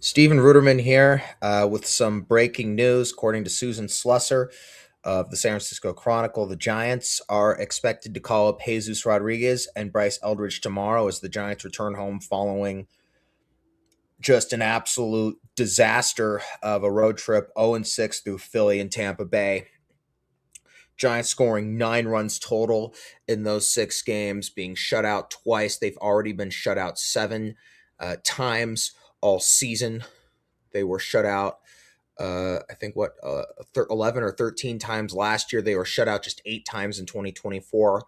Steven Ruderman here with some breaking news. According to Susan Slusser of the San Francisco Chronicle, the Giants are expected to call up Jesus Rodriguez and Bryce Eldridge tomorrow as the Giants return home following just an absolute disaster of a road trip 0-6 through Philly and Tampa Bay. Giants scoring 9 runs total in those 6 games, being shut out twice. They've already been shut out 7 times all season. They were shut out, I think, 11 or 13 times last year. They were shut out just 8 times in 2024.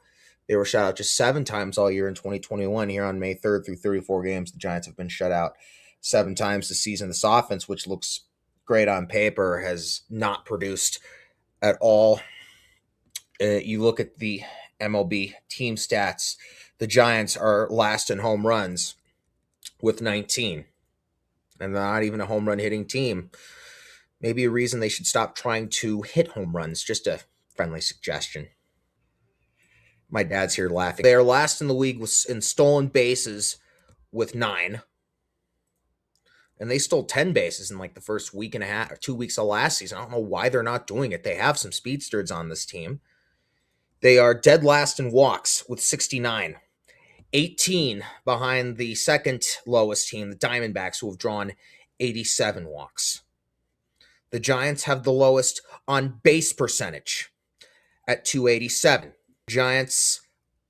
They were shut out just 7 times all year in 2021. Here on May 3rd through 34 games, the Giants have been shut out 7 times this season. This offense, which looks great on paper, has not produced at all. You look at the MLB team stats, the Giants are last in home runs with 19. And they're not even a home run hitting team. Maybe a reason they should stop trying to hit home runs. Just a friendly suggestion. My dad's here laughing. They are last in the league in stolen bases with 9. And they stole 10 bases in like the first week and a half or 2 weeks of last season. I don't know why they're not doing it. They have some speedsters on this team. They are dead last in walks with 69. 18 behind the second lowest team, the Diamondbacks, who have drawn 87 walks. The Giants have the lowest on base percentage at 287. Giants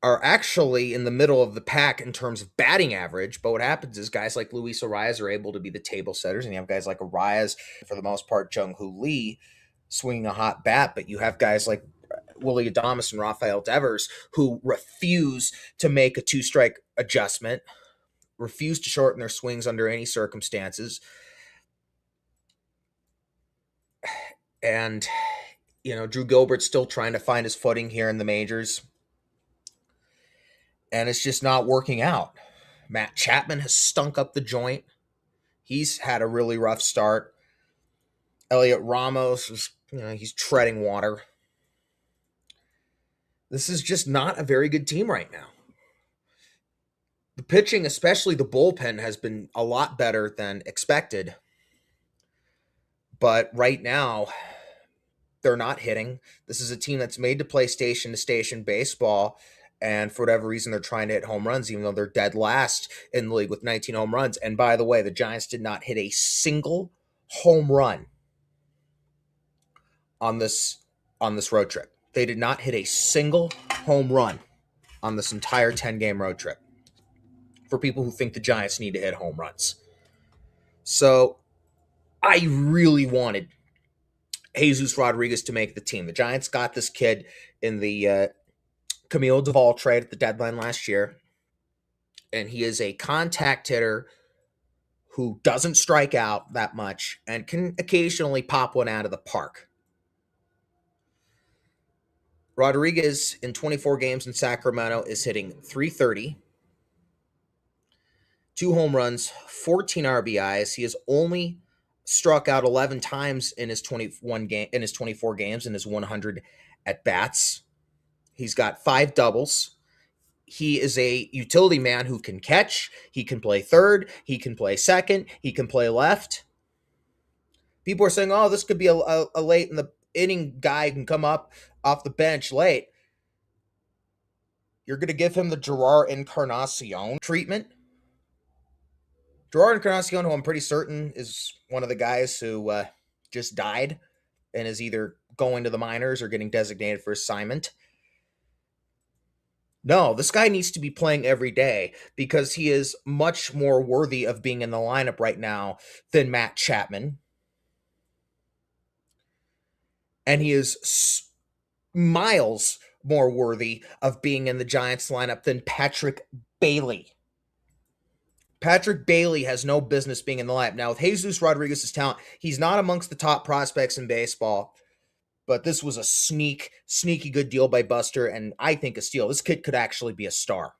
are actually in the middle of the pack in terms of batting average, but what happens is guys like Luis Arias are able to be the table setters, and you have guys like Arias, for the most part, Jung-Hoo Lee, swinging a hot bat, but you have guys like Willie Adames and Rafael Devers who refuse to make a 2-strike adjustment, refuse to shorten their swings under any circumstances. And, Drew Gilbert's still trying to find his footing here in the majors. And it's just not working out. Matt Chapman has stunk up the joint. He's had a really rough start. Elliot Ramos is, he's treading water. This is just not a very good team right now. The pitching, especially the bullpen, has been a lot better than expected. But right now, they're not hitting. This is a team that's made to play station-to-station baseball, and for whatever reason, they're trying to hit home runs, even though they're dead last in the league with 19 home runs. And by the way, the Giants did not hit a single home run on this road trip. They did not hit a single home run on this entire 10-game road trip, for people who think the Giants need to hit home runs. So I really wanted Jesus Rodriguez to make the team. The Giants got this kid in the Camilo Duvall trade at the deadline last year, and he is a contact hitter who doesn't strike out that much and can occasionally pop one out of the park. Rodriguez, in 24 games in Sacramento, is hitting .330, 2 home runs, 14 RBIs. He has only struck out 11 times in his 24 games in his 100 at bats. He's got 5 doubles. He is a utility man who can catch. He can play third. He can play second. He can play left. People are saying, "Oh, this could be a late in the inning guy who can come up off the bench late." You're going to give him the Gerard Encarnacion treatment? Gerard Encarnacion, who I'm pretty certain is one of the guys who just died and is either going to the minors or getting designated for assignment. No, this guy needs to be playing every day because he is much more worthy of being in the lineup right now than Matt Chapman. And he is miles more worthy of being in the Giants lineup than Patrick Bailey. Patrick Bailey has no business being in the lineup. Now, with Jesus Rodriguez's talent, he's not amongst the top prospects in baseball, but this was a sneaky good deal by Buster, and I think a steal. This kid could actually be a star.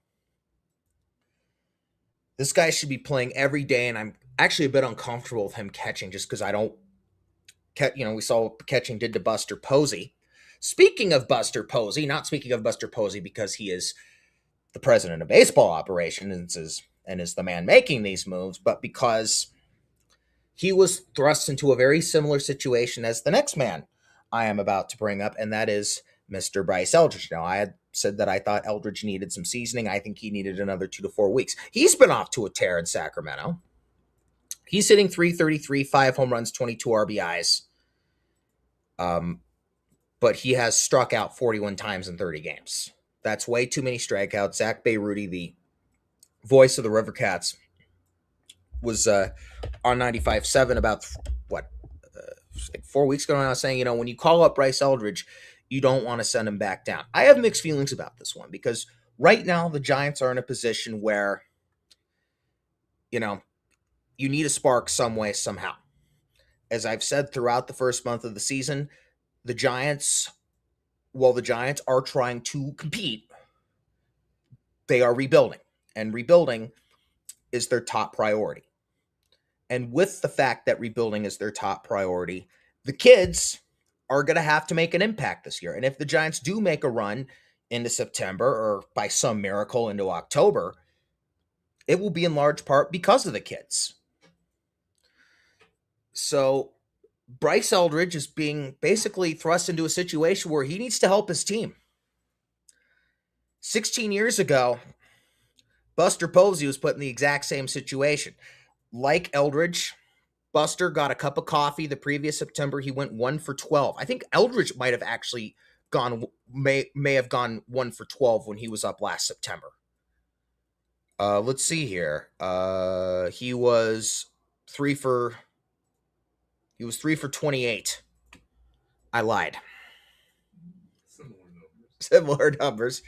This guy should be playing every day, and I'm actually a bit uncomfortable with him catching just because I don't catch. We saw what catching did to Buster Posey. Speaking of Buster Posey, not speaking of Buster Posey because he is the president of baseball operations and is the man making these moves, but because he was thrust into a very similar situation as the next man I am about to bring up, and that is Mr. Bryce Eldridge. Now, I had said that I thought Eldridge needed some seasoning. I think he needed another 2 to 4 weeks. He's been off to a tear in Sacramento. He's hitting 333, 5 home runs, 22 RBIs. But he has struck out 41 times in 30 games. That's way too many strikeouts. Zach Bayruti, the voice of the River Cats, was on 95.7 about what, like 4 weeks ago. And I was saying, when you call up Bryce Eldridge, you don't want to send him back down. I have mixed feelings about this one because right now the Giants are in a position where, you need a spark some way, somehow. As I've said throughout the first month of the season, the Giants are trying to compete, they are rebuilding, and rebuilding is their top priority. And with the fact that rebuilding is their top priority, the kids are going to have to make an impact this year. And if the Giants do make a run into September or by some miracle into October, it will be in large part because of the kids. So Bryce Eldridge is being basically thrust into a situation where he needs to help his team. 16 years ago, Buster Posey was put in the exact same situation. Like Eldridge, Buster got a cup of coffee the previous September. He went 1 for 12. I think Eldridge might have actually may have gone 1 for 12 when he was up last September. Let's see here. He was 3 for 28. I lied. Similar numbers.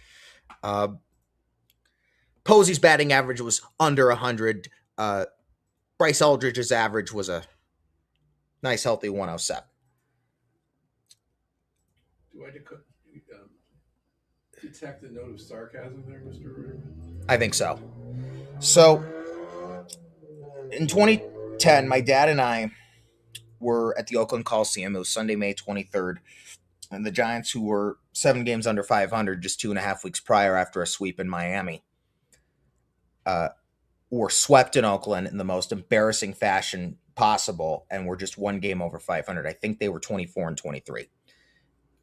Posey's batting average was under 100. Bryce Eldridge's average was a nice, healthy 107. Do I detect a note of sarcasm there, Mr. Ruder? I think so. So, in 2010, my dad and I were at the Oakland Coliseum. It was Sunday, May 23rd. And the Giants, who were 7 games under 500 just 2.5 weeks prior after a sweep in Miami, were swept in Oakland in the most embarrassing fashion possible and were just 1 game over 500. I think they were 24 and 23.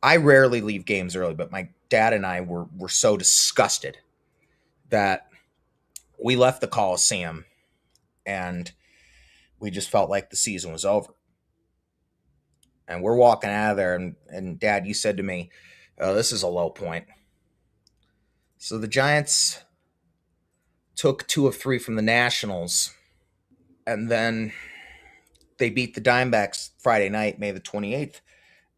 I rarely leave games early, but my dad and I were so disgusted that we left the Coliseum and we just felt like the season was over. And we're walking out of there, and Dad, you said to me, this is a low point. So the Giants took 2 of 3 from the Nationals, and then they beat the Diamondbacks Friday night, May the 28th.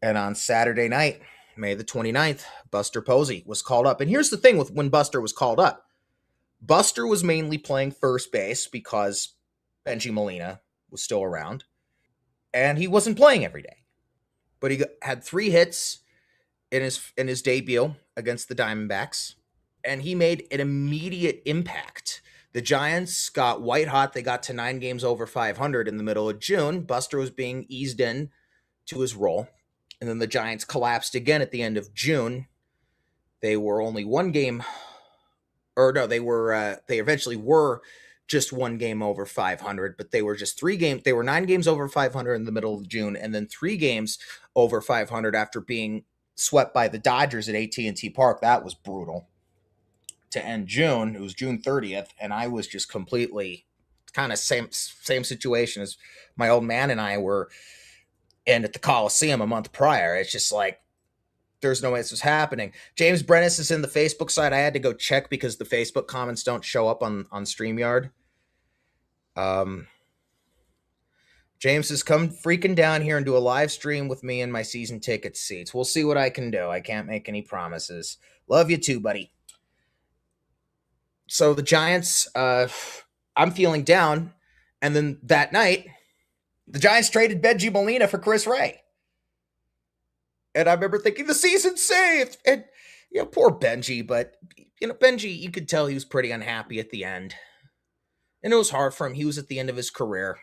And on Saturday night, May the 29th, Buster Posey was called up. And here's the thing with when Buster was called up. Buster was mainly playing first base because Benji Molina was still around, and he wasn't playing every day. But he had 3 hits in his debut against the Diamondbacks, and he made an immediate impact. The Giants got white hot. They got to 9 games over 500 in the middle of June. Buster was being eased in to his role, and then the Giants collapsed again at the end of June. They were only 1 game, or no, they eventually were just 1 game over 500, but they were just 3 games. They were 9 games over 500 in the middle of June, and then 3 games over 500 after being swept by the Dodgers at AT&T Park. That was brutal. To end June, it was June 30th, and I was just completely kind of same situation as my old man and I were in at the Coliseum a month prior. It's just like, there's no way this was happening. James Brennis is in the Facebook side. I had to go check because the Facebook comments don't show up on StreamYard. James has come freaking down here and do a live stream with me and my season ticket seats. We'll see what I can do. I can't make any promises. Love you too, buddy. So the Giants, I'm feeling down. And then that night, the Giants traded Benji Molina for Chris Ray. And I remember thinking, the season's saved. And, poor Benji. But, Benji, you could tell he was pretty unhappy at the end. And it was hard for him. He was at the end of his career.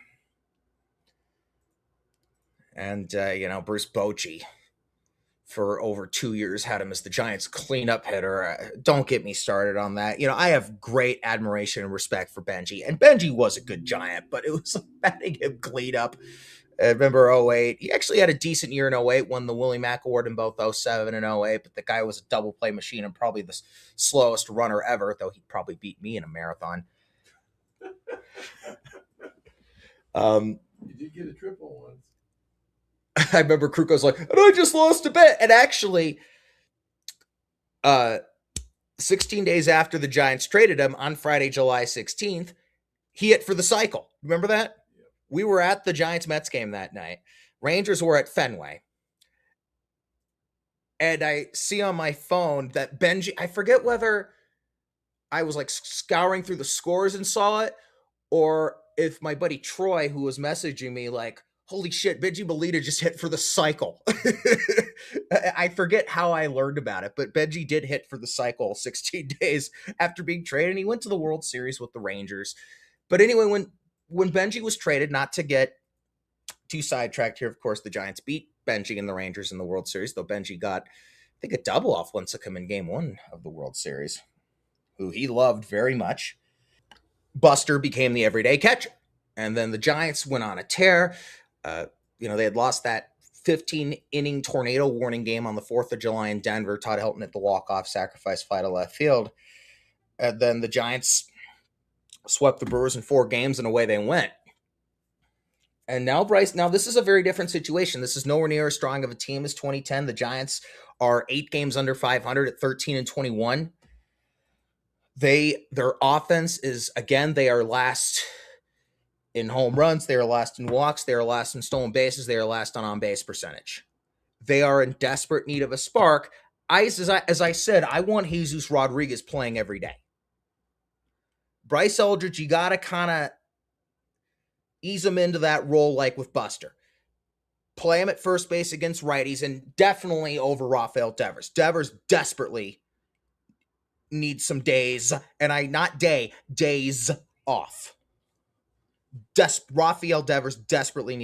And, Bruce Bochy for over 2 years, had him as the Giants' cleanup hitter. Don't get me started on that. I have great admiration and respect for Benji, and Benji was a good Giant, but it was having him clean up. I remember '08. He actually had a decent year in '08, won the Willie Mack Award in both '07 and '08, but the guy was a double play machine and probably the slowest runner ever, though he'd probably beat me in a marathon. You did get a triple once. I remember Kruko's like, and I just lost a bet. And actually, 16 days after the Giants traded him on Friday, July 16th, he hit for the cycle. Remember that? Yep. We were at the Giants-Mets game that night. Rangers were at Fenway. And I see on my phone that Benji, I forget whether I was like scouring through the scores and saw it, or if my buddy Troy, who was messaging me, like, holy shit, Benji Belita just hit for the cycle. I forget how I learned about it, but Benji did hit for the cycle 16 days after being traded, and he went to the World Series with the Rangers. But anyway, when Benji was traded, not to get too sidetracked here, of course, the Giants beat Benji and the Rangers in the World Series, though Benji got, I think, a double off Lincecum in Game 1 of the World Series, who he loved very much. Buster became the everyday catcher. And then the Giants went on a tear. They had lost that 15-inning tornado warning game on the 4th of July in Denver. Todd Helton at the walk-off sacrifice fly to left field. And then the Giants swept the Brewers in 4 games, and away they went. And now, Bryce, this is a very different situation. This is nowhere near as strong of a team as 2010. The Giants are 8 games under 500 at 13-21. Their offense is, again, they are last in home runs, they are last in walks, they are last in stolen bases, they are last on base percentage. They are in desperate need of a spark. As I said, I want Jesus Rodriguez playing every day. Bryce Eldridge, you got to kind of ease him into that role like with Buster. Play him at first base against righties, and definitely over Rafael Devers. Devers desperately needs some days, days off. Rafael Devers desperately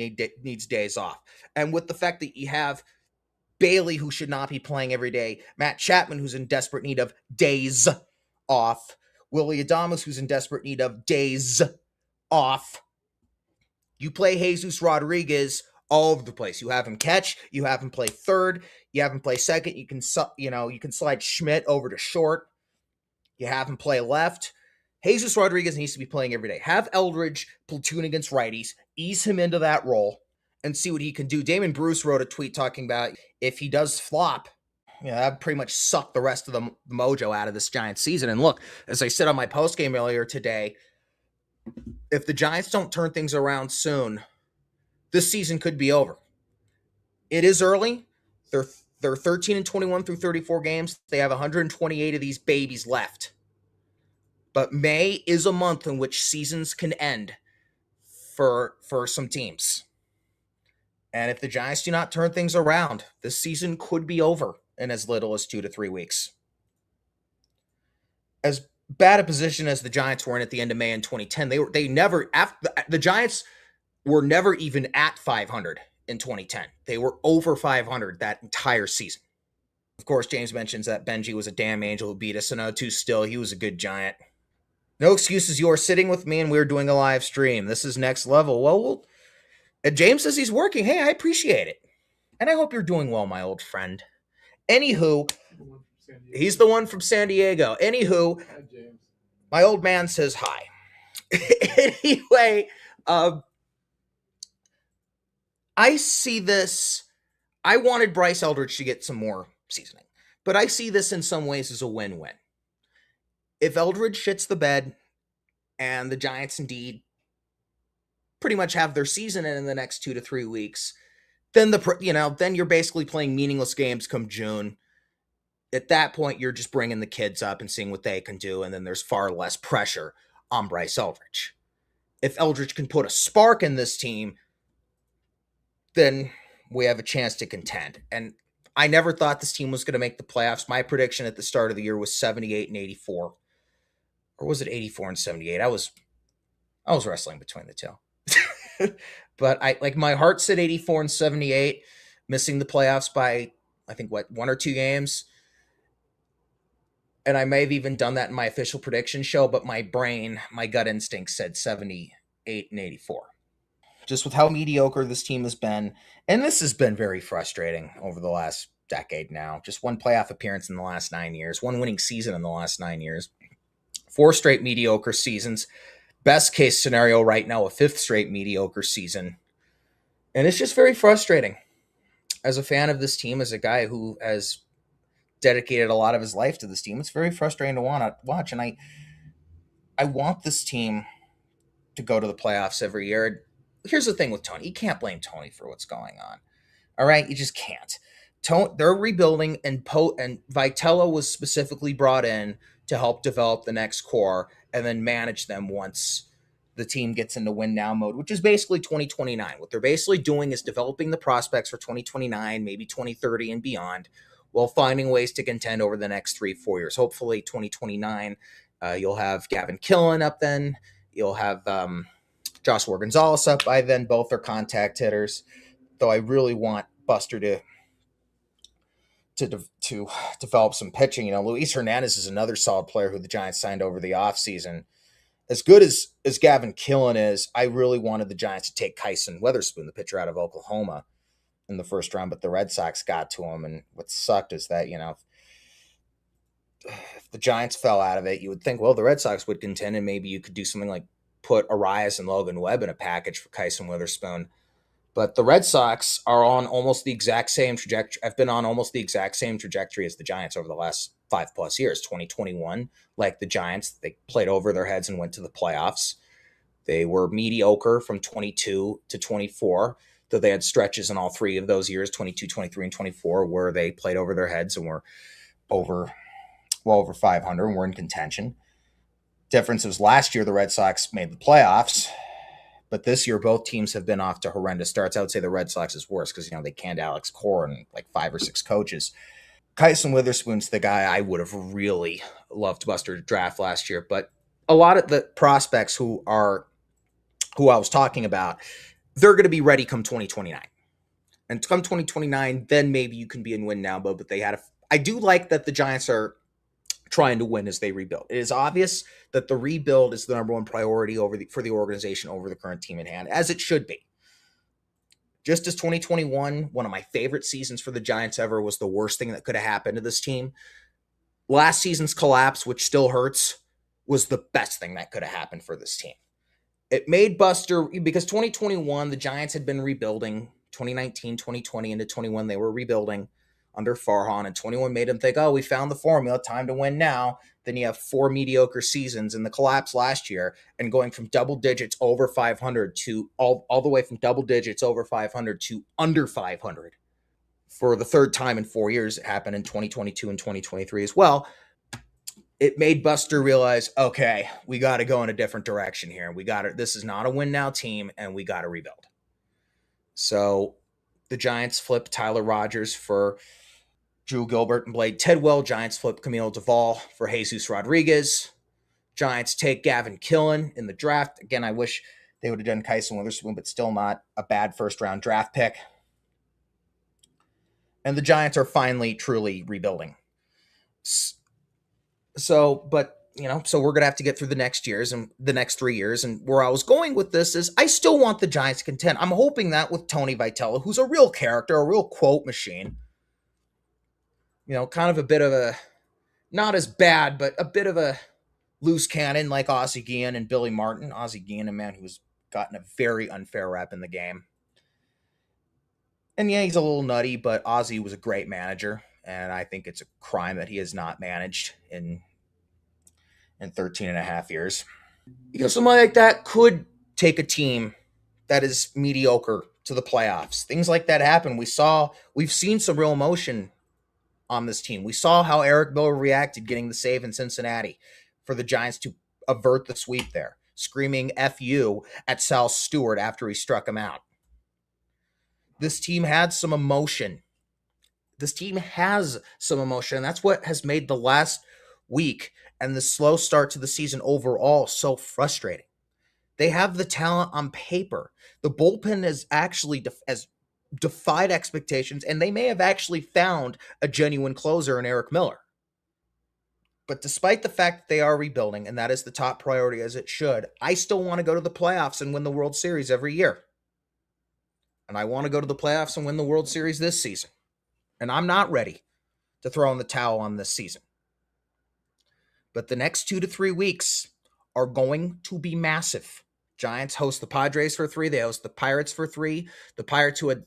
needs days off. And with the fact that you have Bailey, who should not be playing every day, Matt Chapman, who's in desperate need of days off, Willie Adames, who's in desperate need of days off, you play Jesus Rodriguez all over the place. You have him catch, you have him play third, you have him play second, you can slide Schmidt over to short, you have him play left. Jesus Rodriguez needs to be playing every day. Have Eldridge platoon against righties, ease him into that role, and see what he can do. Damon Bruce wrote a tweet talking about if he does flop, that pretty much sucked the rest of the mojo out of this Giants season. And look, as I said on my postgame earlier today, if the Giants don't turn things around soon, this season could be over. It is early. They're 13-21 through 34 games. They have 128 of these babies left. But May is a month in which seasons can end for some teams. And if the Giants do not turn things around, this season could be over in as little as 2 to 3 weeks. As bad a position as the Giants were in at the end of May in 2010, the Giants were never even at 500 in 2010. They were over 500 that entire season. Of course, James mentions that Benji was a damn angel who beat us in 0-2 still. He was a good Giant. No excuses. You are sitting with me and we're doing a live stream. This is next level. Well, James says he's working. Hey, I appreciate it. And I hope you're doing well, my old friend. Anywho, he's the one from San Diego. Anywho, Hi, James. My old man says hi. Anyway, I see this. I wanted Bryce Eldridge to get some more seasoning, but I see this in some ways as a win-win. If Eldridge shits the bed and the Giants indeed pretty much have their season in the next 2 to 3 weeks, then then you're basically playing meaningless games come June. At that point, you're just bringing the kids up and seeing what they can do, and then there's far less pressure on Bryce Eldridge. If Eldridge can put a spark in this team, then we have a chance to contend. And I never thought this team was going to make the playoffs. My prediction at the start of the year was 78-84. Or was it 84-78? I was wrestling between the two. But my heart said 84-78, missing the playoffs by I think, what, 1 or 2 games. And I may have even done that in my official prediction show, but my brain, my gut instinct said 78 and 84. Just with how mediocre this team has been. And this has been very frustrating over the last decade now. Just one playoff appearance in the last 9 years, one winning season in the last 9 years, 4 straight mediocre seasons. Best case scenario right now, a 5th straight mediocre season. And it's just very frustrating. As a fan of this team, as a guy who has dedicated a lot of his life to this team, it's very frustrating to want to watch. And I want this team to go to the playoffs every year. Here's the thing with Tony. You can't blame Tony for what's going on. All right, you just can't. They're rebuilding, and Vitello was specifically brought in to help develop the next core and then manage them once the team gets into win now mode, which is basically 2029. What they're basically doing is developing the prospects for 2029, maybe 2030 and beyond, while finding ways to contend over the next 3-4 years. Hopefully 2029, you'll have Gavin Killen up then. You'll have Joshua Gonzalez up by then. Both are contact hitters, though I really want Buster to develop some pitching. Luis Hernandez is another solid player who the Giants signed over the offseason. As good as Gavin Killen is, I really wanted the Giants to take Kyson Witherspoon, the pitcher out of Oklahoma, in the first round, but the Red Sox got to him. And what sucked is that, if the Giants fell out of it, you would think, well, the Red Sox would contend, and maybe you could do something like put Arias and Logan Webb in a package for Kyson Witherspoon. But the Red Sox are on almost the exact same trajectory. I've been on almost the exact same trajectory as the Giants over the last 5+ years. 2021, like the Giants, they played over their heads and went to the playoffs. They were mediocre from 22 to 24, though they had stretches in all 3 of those years, 22, 23, and 24, where they played over their heads and were well over 500 and were in contention. Difference was last year the Red Sox made the playoffs, but this year both teams have been off to horrendous starts. I would say the Red Sox is worse because they canned Alex Cora and like 5 or 6 coaches. Kyson Witherspoon's the guy I would have really loved Buster to draft last year, but a lot of the prospects who I was talking about, they're going to be ready come 2029. And come 2029, then maybe you can be in win now mode. But I do like that the Giants are trying to win as they rebuild. It is obvious that the rebuild is the number one priority for the organization over the current team at hand, as it should be. Just as 2021, one of my favorite seasons for the Giants ever, was the worst thing that could have happened to this team. Last season's collapse, which still hurts, was the best thing that could have happened for this team. It made Buster, because 2021, the Giants had been rebuilding. 2019, 2020, into 21, they were rebuilding under Farhan, and 21 made them think, oh, we found the formula, time to win now. Then you have 4 mediocre seasons in the collapse last year, and going from double digits over 500 to all the way from double digits over 500 to under 500 for the third time in 4 years. It happened in 2022 and 2023 as well. It made Buster realize, okay, we got to go in a different direction here. This is not a win now team, and we got to rebuild. So the Giants flipped Tyler Rogers for Drew Gilbert and Blade Tidwell. Giants flip Camilo Duvall for Jesus Rodriguez. Giants take Gavin Killen in the draft. Again, I wish they would have done Kyson Witherspoon, but still not a bad first-round draft pick. And the Giants are finally, truly rebuilding. So we're going to have to get through the next 3 years. And where I was going with this is I still want the Giants to contend. I'm hoping that with Tony Vitello, who's a real character, a real quote machine, kind of a bit of a, not as bad, but a bit of a loose cannon like Ozzie Guillen and Billy Martin. Ozzie Guillen, a man who's gotten a very unfair rep in the game. And yeah, he's a little nutty, but Ozzie was a great manager. And I think it's a crime that he has not managed in 13 and a half years. Somebody like that could take a team that is mediocre to the playoffs. Things like that happen. We've seen some real emotion on this team. We saw how Eric Miller reacted getting the save in Cincinnati for the Giants to avert the sweep there, screaming F you at Sal Stewart after he struck him out. This team had some emotion. And that's what has made the last week and the slow start to the season overall so frustrating. They have the talent on paper. The bullpen is actually as defied expectations, and they may have actually found a genuine closer in Eric Miller. But despite the fact that they are rebuilding, and that is the top priority as it should, I still want to go to the playoffs and win the World Series every year. And I want to go to the playoffs and win the World Series this season. And I'm not ready to throw in the towel on this season. But the next 2 to 3 weeks are going to be massive. Giants host the Padres for 3. They host the Pirates for 3. The Pirates, who had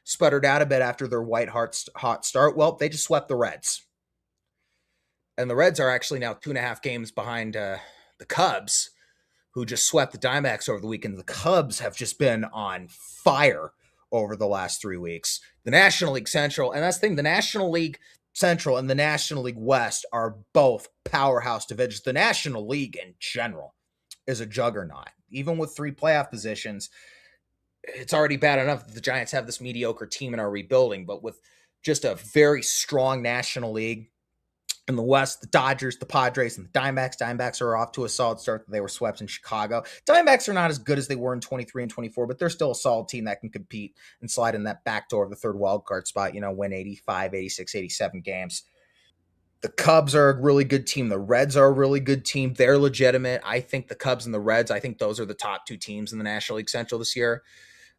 sputtered out a bit after their hot start, well, they just swept the Reds. And the Reds are actually now 2.5 games behind the Cubs, who just swept the Diamondbacks over the weekend. The Cubs have just been on fire over the last 3 weeks. The National League Central, and that's the thing, the National League Central and the National League West are both powerhouse divisions. The National League in general is a juggernaut. Even with 3 playoff positions, it's already bad enough that the Giants have this mediocre team and are rebuilding, but with just a very strong National League, in the West, the Dodgers, the Padres, and the Diamondbacks. Diamondbacks are off to a solid start. They were swept in Chicago. Diamondbacks are not as good as they were in 23 and 24, but they're still a solid team that can compete and slide in that back door of the third wild card spot, win 85, 86, 87 games. The Cubs are a really good team. The Reds are a really good team. They're legitimate. I think the Cubs and the Reds, I think those are the top 2 teams in the National League Central this year.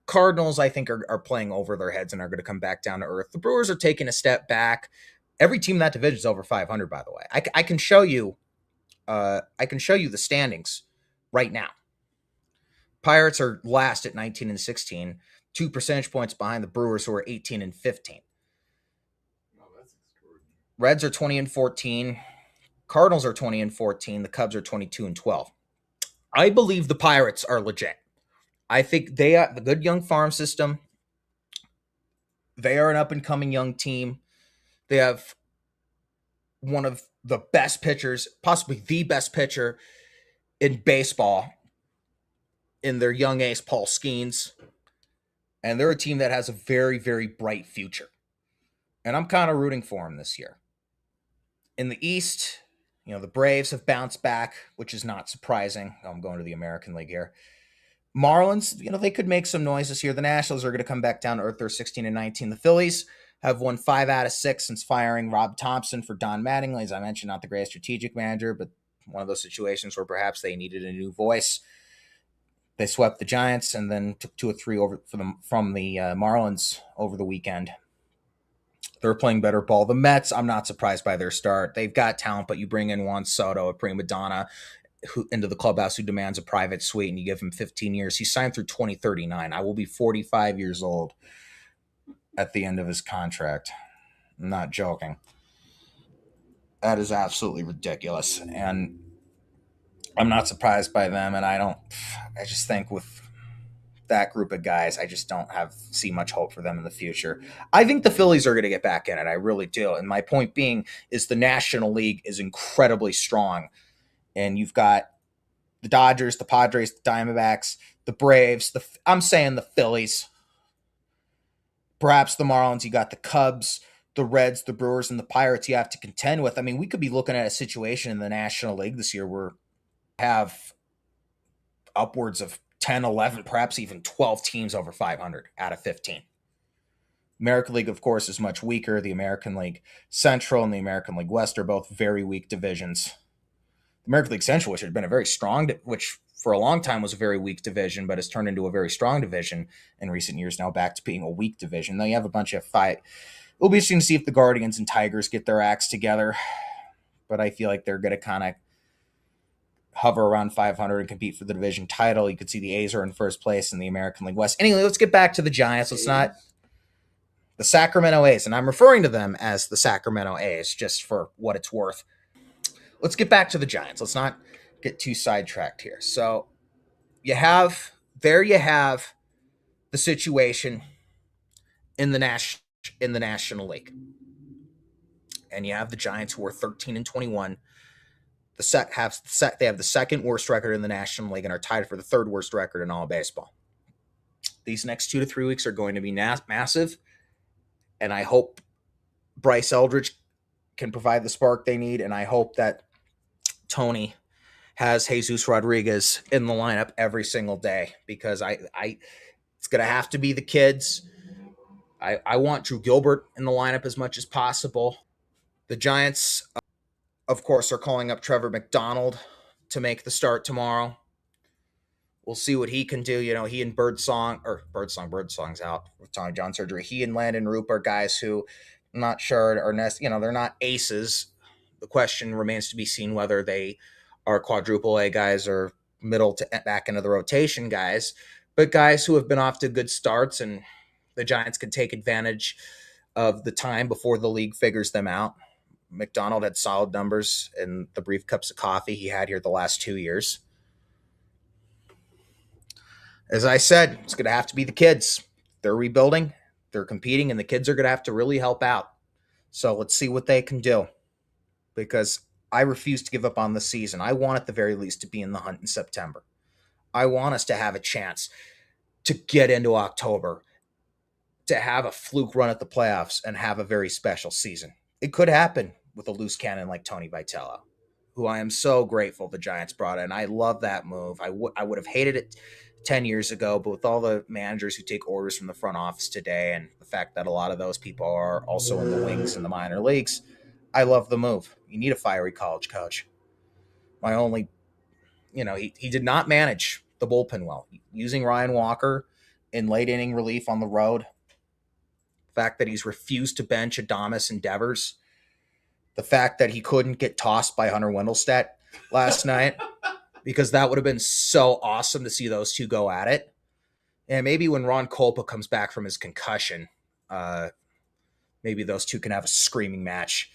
Cardinals, I think, are playing over their heads and are going to come back down to earth. The Brewers are taking a step back. Every team in that division is over 500, by the way. I can show you. I can show you the standings right now. Pirates are last at 19 and 16, 2 percentage points behind the Brewers, who are 18 and 15. Oh, that's extraordinary. Reds are 20 and 14. Cardinals are 20 and 14. The Cubs are 22 and 12. I believe the Pirates are legit. I think they are the good young farm system. They are an up and coming young team. They have one of the best pitchers, possibly the best pitcher in baseball, in their young ace, Paul Skeens. And they're a team that has a very, very bright future. And I'm kind of rooting for them this year. In the East, the Braves have bounced back, which is not surprising. I'm going to the American League here. Marlins, they could make some noise this year. The Nationals are going to come back down to earth. They're 16 and 19. The Phillies have won 5 out of 6 since firing Rob Thompson for Don Mattingly. As I mentioned, not the greatest strategic manager, but one of those situations where perhaps they needed a new voice. They swept the Giants and then took 2 or 3 over from the Marlins over the weekend. They're playing better ball. The Mets, I'm not surprised by their start. They've got talent, but you bring in Juan Soto, a prima donna, into the clubhouse who demands a private suite, and you give him 15 years. He signed through 2039. I will be 45 years old at the end of his contract. I'm not joking. That is absolutely ridiculous. And I'm not surprised by them. And I just think with that group of guys, I just don't see much hope for them in the future. I think the Phillies are going to get back in it. I really do. And my point being is the National League is incredibly strong. And you've got the Dodgers, the Padres, the Diamondbacks, the Braves. I'm saying the Phillies. Perhaps the Marlins. You got the Cubs, the Reds, the Brewers, and the Pirates you have to contend with. I mean, we could be looking at a situation in the National League this year where we have upwards of 10, 11, perhaps even 12 teams over 500 out of 15. American League, of course, is much weaker. The American League Central and the American League West are both very weak divisions. The American League Central, which had been a very strong, which for a long time was a very weak division, but has turned into a very strong division in recent years, now back to being a weak division. Now you have a bunch of fight. It'll be interesting to see if the Guardians and Tigers get their acts together, but I feel like they're going to kind of hover around 500 and compete for the division title. You could see the A's are in first place in the American League West. Anyway, let's get back to the Giants. Let's not the Sacramento A's, and I'm referring to them as the Sacramento A's just for what it's worth. Let's get back to the Giants. Let's not get too sidetracked here. So you have the situation in the National League. And you have the Giants, who are 13 and 21. They have the second worst record in the National League and are tied for the third worst record in all of baseball. These next 2 to 3 weeks are going to be massive, and I hope Bryce Eldridge can provide the spark they need, and I hope that Tony has Jesus Rodriguez in the lineup every single day, because it's going to have to be the kids. I want Drew Gilbert in the lineup as much as possible. The Giants, of course, are calling up Trevor McDonald to make the start tomorrow. We'll see what he can do. He and Birdsong's out with Tommy John surgery. He and Landon Roop are guys who I'm not sure are they're not aces. The question remains to be seen whether they are quadruple A guys or middle to back into the rotation guys, but guys who have been off to good starts, and the Giants can take advantage of the time before the league figures them out. McDonald had solid numbers in the brief cups of coffee he had here the last 2 years. As I said, it's going to have to be the kids. They're rebuilding, they're competing, and the kids are going to have to really help out. So let's see what they can do, because I refuse to give up on the season. I want at the very least to be in the hunt in September. I want us to have a chance to get into October, to have a fluke run at the playoffs and have a very special season. It could happen with a loose cannon like Tony Vitello, who I am so grateful the Giants brought in. I love that move. I would have hated it 10 years ago, but with all the managers who take orders from the front office today and the fact that a lot of those people are also in the wings in the minor leagues, I love the move. You need a fiery college coach. My only, he did not manage the bullpen well. Using Ryan Walker in late inning relief on the road, the fact that he's refused to bench Adames and Devers, the fact that he couldn't get tossed by Hunter Wendelstedt last night, because that would have been so awesome to see those two go at it. And maybe when Ron Kolpa comes back from his concussion, maybe those two can have a screaming match.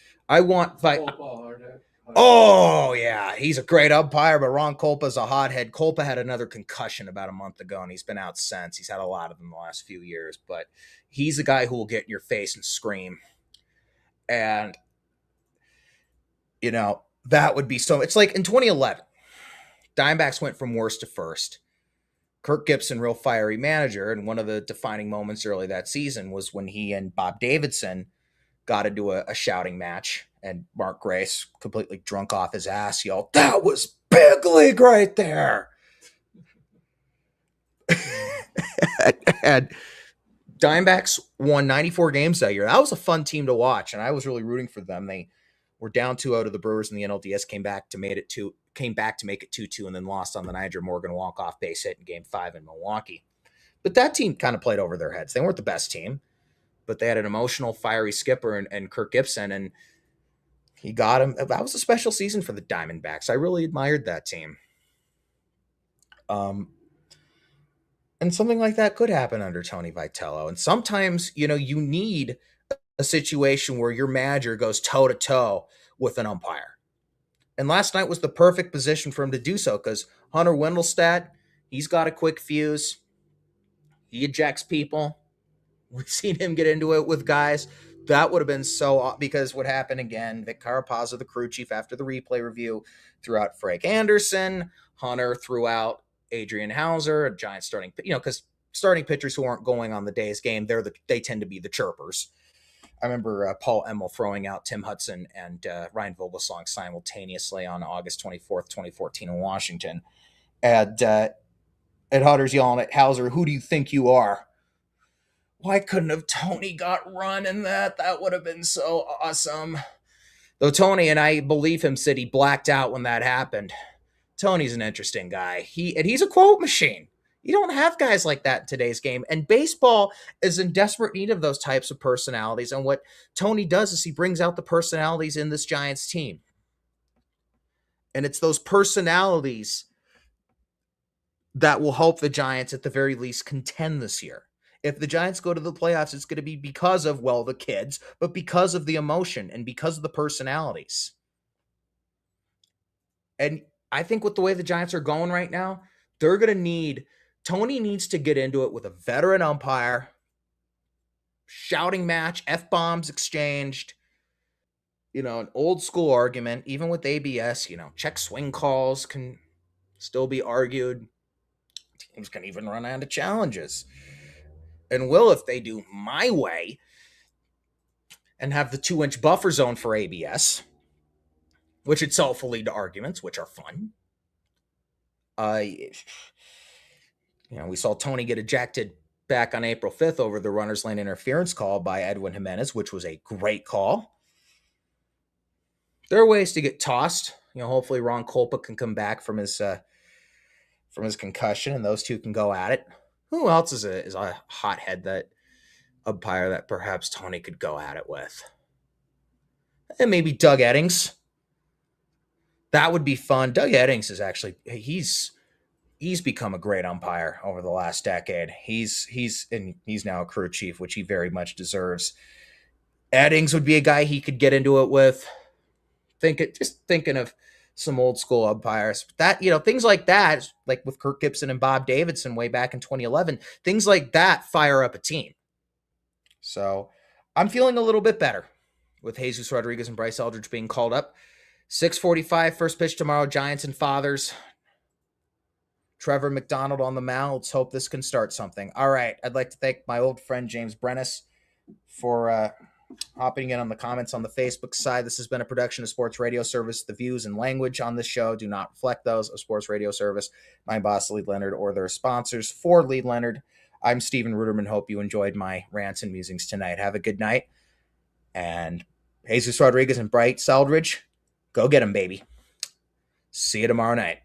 Oh, yeah. He's a great umpire, but Ron Kolpa's a hothead. Kolpa had another concussion about a month ago, and he's been out since. He's had a lot of them the last few years, but he's a guy who will get in your face and scream. And, that would be so. It's like in 2011, Diamondbacks went from worst to first. Kirk Gibson, real fiery manager, and one of the defining moments early that season was when he and Bob Davidson got into a shouting match, and Mark Grace, completely drunk off his ass, yelled, "That was big league right there!" And Diamondbacks won 94 games that year. That was a fun team to watch, and I was really rooting for them. They were down 2-0 to the Brewers in the NLDS, came back to make it 2-2, and then lost on the Nigel Morgan walk-off base hit in Game 5 in Milwaukee. But that team kind of played over their heads. They weren't the best team, but they had an emotional, fiery skipper and Kirk Gibson, and he got him. That was a special season for the Diamondbacks. I really admired that team. And something like that could happen under Tony Vitello. And sometimes, you need a situation where your manager goes toe-to-toe with an umpire. And last night was the perfect position for him to do so, because Hunter Wendelstedt, he's got a quick fuse. He ejects people. We've seen him get into it with guys. That would have been so, because what happened again, Vic Carapazza, the crew chief, after the replay review, threw out Frank Anderson. Hunter threw out Adrian Hauser, a Giant starting, because starting pitchers who aren't going on the day's game, they tend to be the chirpers. I remember Paul Emmel throwing out Tim Hudson and Ryan Vogelsong simultaneously on August 24th, 2014 in Washington. And Hunter's yelling at Hauser, "Who do you think you are?" Why couldn't have Tony got run in that? That would have been so awesome. Though Tony, and I believe him, said he blacked out when that happened. Tony's an interesting guy. He's a quote machine. You don't have guys like that in today's game. And baseball is in desperate need of those types of personalities. And what Tony does is he brings out the personalities in this Giants team. And it's those personalities that will help the Giants at the very least contend this year. If the Giants go to the playoffs, it's going to be because of, the kids, but because of the emotion and because of the personalities. And I think with the way the Giants are going right now, they're going to Tony needs to get into it with a veteran umpire, shouting match, F-bombs exchanged, an old school argument, even with ABS, check swing calls can still be argued. Teams can even run out of challenges. And if they do my way and have the 2-inch buffer zone for ABS, which itself will lead to arguments, which are fun. We saw Tony get ejected back on April 5th over the runner's lane interference call by Edwin Jimenez, which was a great call. There are ways to get tossed. Hopefully Ron Kolpa can come back from his concussion, and those two can go at it. Who else is a hothead that umpire that perhaps Tony could go at it with? And maybe Doug Eddings. That would be fun. Doug Eddings is actually he's become a great umpire over the last decade. He's now a crew chief, which he very much deserves. Eddings would be a guy he could get into it with. Thinking of some old school umpires. That things like that, like with Kirk Gibson and Bob Davidson way back in 2011, things like that fire up a team. So I'm feeling a little bit better with Jesus Rodriguez and Bryce Eldridge being called up. 6:45 first pitch tomorrow. Giants and Fathers. Trevor McDonald on the mound. Let's hope this can start something. All right. I'd like to thank my old friend James Brennis for hopping in on the comments on the Facebook side. This has been a production of Sports Radio Service. The views and language on this show do not reflect those of Sports Radio Service, my boss, Lee Leonard, or their sponsors. For Lee Leonard, I'm Stephen Ruderman. Hope you enjoyed my rants and musings tonight. Have a good night. And Jesus Rodriguez and Bryce Eldridge, go get them, baby. See you tomorrow night.